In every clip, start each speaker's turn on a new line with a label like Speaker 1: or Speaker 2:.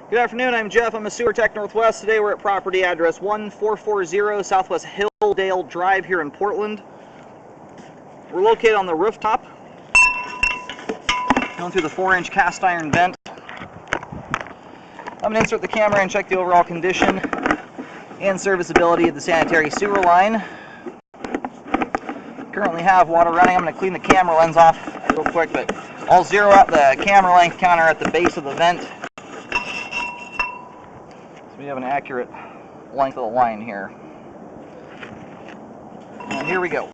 Speaker 1: Good afternoon, I'm Jeff. I'm a Sewer Tech Northwest. Today we're at property address 1440 Southwest Hilldale Drive here in Portland. We're located on the rooftop, going through the 4-inch cast iron vent. I'm going to insert the camera and check the overall condition and serviceability of the sanitary sewer line. Currently have water running. I'm going to clean the camera lens off real quick, but I'll zero out the camera length counter at the base of the vent. We have an accurate length of the line here. And here we go.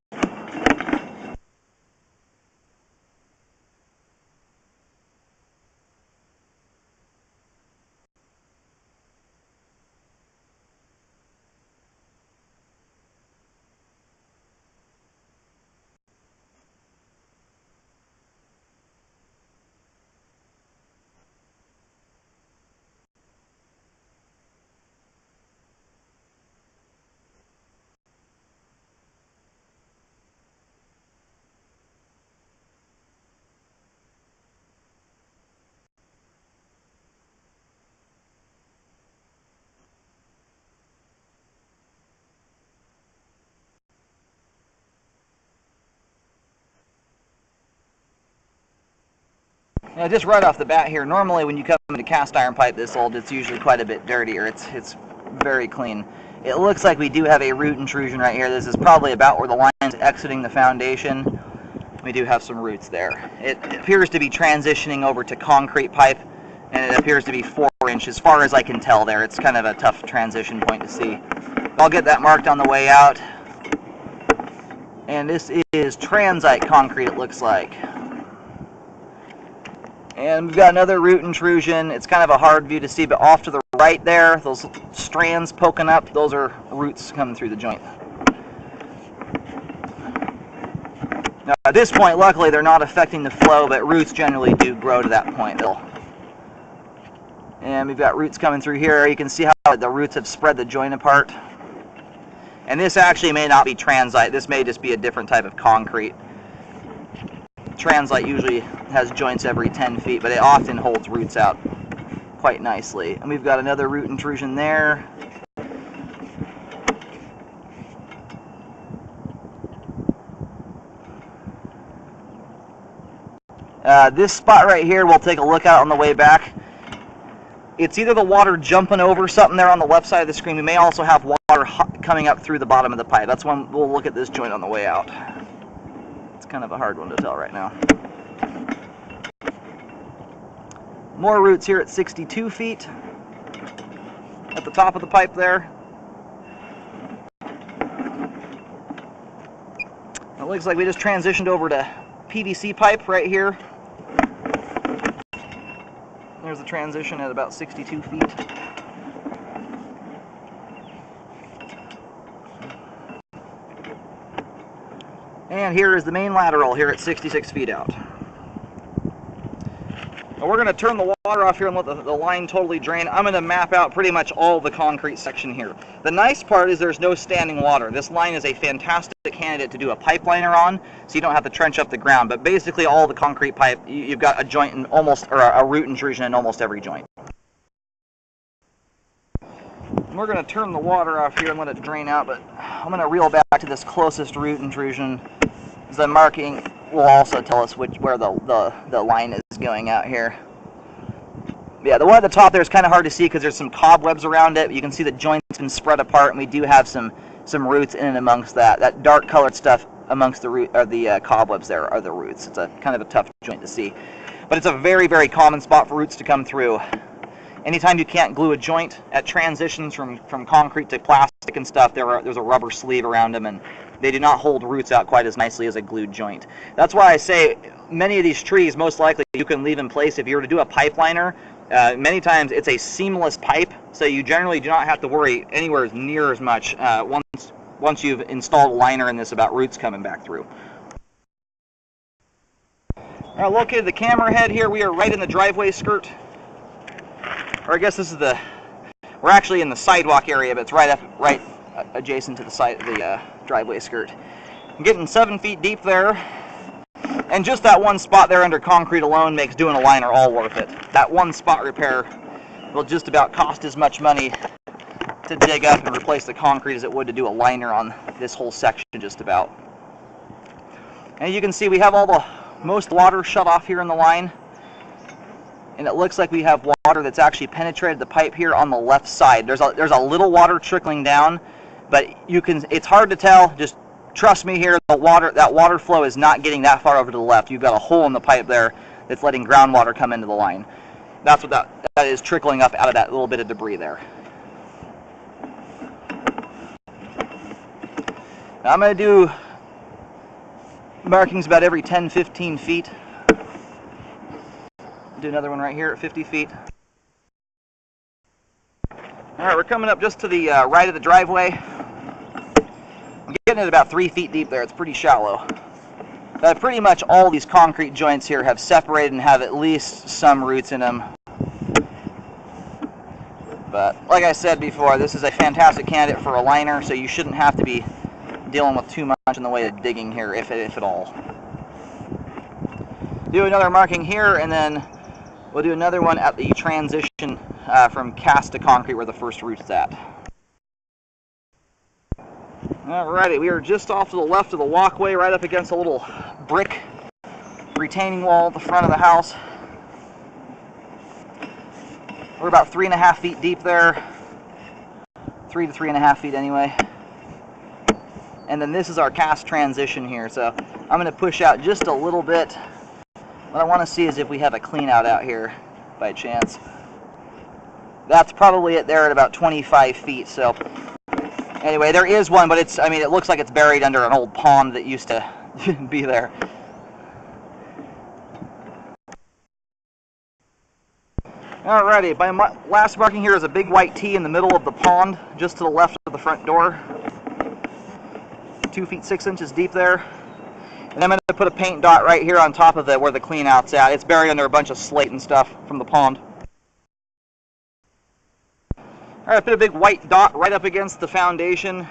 Speaker 1: Now, just right off the bat here, normally when you come into cast iron pipe this old, it's usually quite a bit dirtier. It's very clean. It looks like we do have a root intrusion right here. This is probably about where the line is exiting the foundation. We do have some roots there. It appears to be transitioning over to concrete pipe, and it appears to be 4 inches, as far as I can tell there. It's kind of a tough transition point to see. I'll get that marked on the way out. And this is transite concrete, it looks like. And we've got another root intrusion. It's kind of a hard view to see, but off to the right there, those strands poking up, those are roots coming through the joint. Now, at this point, luckily, they're not affecting the flow, but roots generally do grow to that point. And we've got roots coming through here. You can see how the roots have spread the joint apart. And this actually may not be transite. This may just be a different type of concrete. Transite usually has joints every 10 feet, but it often holds roots out quite nicely. And we've got another root intrusion there. This spot right here, we'll take a look at on the way back. It's either the water jumping over something there on the left side of the screen. We may also have water coming up through the bottom of the pipe. That's when we'll look at this joint on the way out. Kind of a hard one to tell right now. More roots here at 62 feet at the top of the pipe there. It looks like we just transitioned over to PVC pipe right here. There's the transition at about 62 feet. And here is the main lateral here at 66 feet out. Now we're going to turn the water off here and let the line totally drain. I'm going to map out pretty much all the concrete section here. The nice part is there's no standing water. This line is a fantastic candidate to do a pipeliner on, so you don't have to trench up the ground. But basically all the concrete pipe, you've got a joint in almost, or a root intrusion in almost every joint. We're going to turn the water off here and let it drain out, but I'm going to reel back to this closest root intrusion. The marking will also tell us where the line is going out here. Yeah, the one at the top there is kind of hard to see because there's some cobwebs around it. You can see the joint's been spread apart, and we do have some roots in and amongst that. That dark colored stuff amongst the cobwebs there are the roots. It's a kind of a tough joint to see, but it's a very, very common spot for roots to come through. Anytime you can't glue a joint at transitions from concrete to plastic and stuff, there's a rubber sleeve around them, and they do not hold roots out quite as nicely as a glued joint. That's why I say many of these trees, most likely you can leave in place. If you were to do a pipeliner, many times it's a seamless pipe, so you generally do not have to worry anywhere near as much once you've installed a liner in this about roots coming back through. All right, located the camera head here. We are right in the driveway skirt. Or I guess this is we're actually in the sidewalk area, but it's right adjacent to the side of the driveway skirt. I'm getting 7 feet deep there, and just that one spot there under concrete alone makes doing a liner all worth it. That one spot repair will just about cost as much money to dig up and replace the concrete as it would to do a liner on this whole section just about. And you can see we have most water shut off here in the line, and it looks like we have water that's actually penetrated the pipe here on the left side. There's a little water trickling down, but it's hard to tell. Just trust me here, that water flow is not getting that far over to the left. You've got a hole in the pipe there that's letting groundwater come into the line. That's what that is, trickling up out of that little bit of debris there. Now I'm going to do markings about every 10-15 feet. Do another one right here at 50 feet. Alright, we're coming up just to the right of the driveway. I'm getting it about 3 feet deep there. It's pretty shallow. Pretty much all these concrete joints here have separated and have at least some roots in them. But like I said before, this is a fantastic candidate for a liner, so you shouldn't have to be dealing with too much in the way of digging here, if at all. Do another marking here, and then we'll do another one at the transition from cast to concrete where the first root's at. Alrighty, we are just off to the left of the walkway, right up against a little brick retaining wall at the front of the house. We're about 3.5 feet deep there. 3 to 3.5 feet anyway. And then this is our cast transition here, so I'm going to push out just a little bit. What I want to see is if we have a clean out here by chance. That's probably it there at about 25 feet. So anyway, there is one, but it looks like it's buried under an old pond that used to be there. Alrighty, my last marking here is a big white T in the middle of the pond, just to the left of the front door. 2 feet 6 inches deep there. And I'm going to put a paint dot right here on top of it where the clean out's at. It's buried under a bunch of slate and stuff from the pond. Alright, put a big white dot right up against the foundation.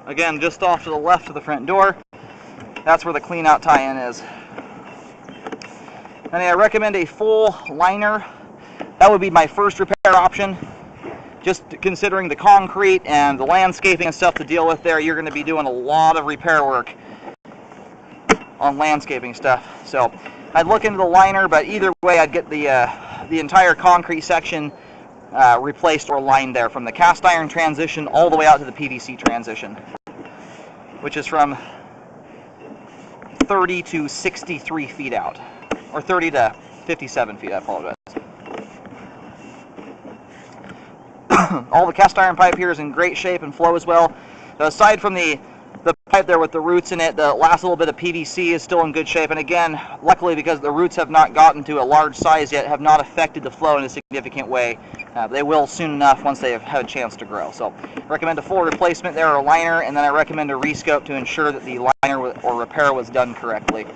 Speaker 1: Again, just off to the left of the front door. That's where the clean out tie-in is. And I recommend a full liner. That would be my first repair option. Just considering the concrete and the landscaping and stuff to deal with there, you're going to be doing a lot of repair work on landscaping stuff. So I'd look into the liner, but either way I'd get the entire concrete section replaced or lined there, from the cast iron transition all the way out to the PVC transition, which is from 30 to 63 feet out, or 30 to 57 feet, I apologize. All the cast iron pipe here is in great shape and flow as well. Aside from the pipe there with the roots in it, the last little bit of PVC is still in good shape. And again, luckily, because the roots have not gotten to a large size yet, have not affected the flow in a significant way. They will soon enough once they have had a chance to grow. So I recommend a full replacement there, or a liner, and then I recommend a rescope to ensure that the liner or repair was done correctly.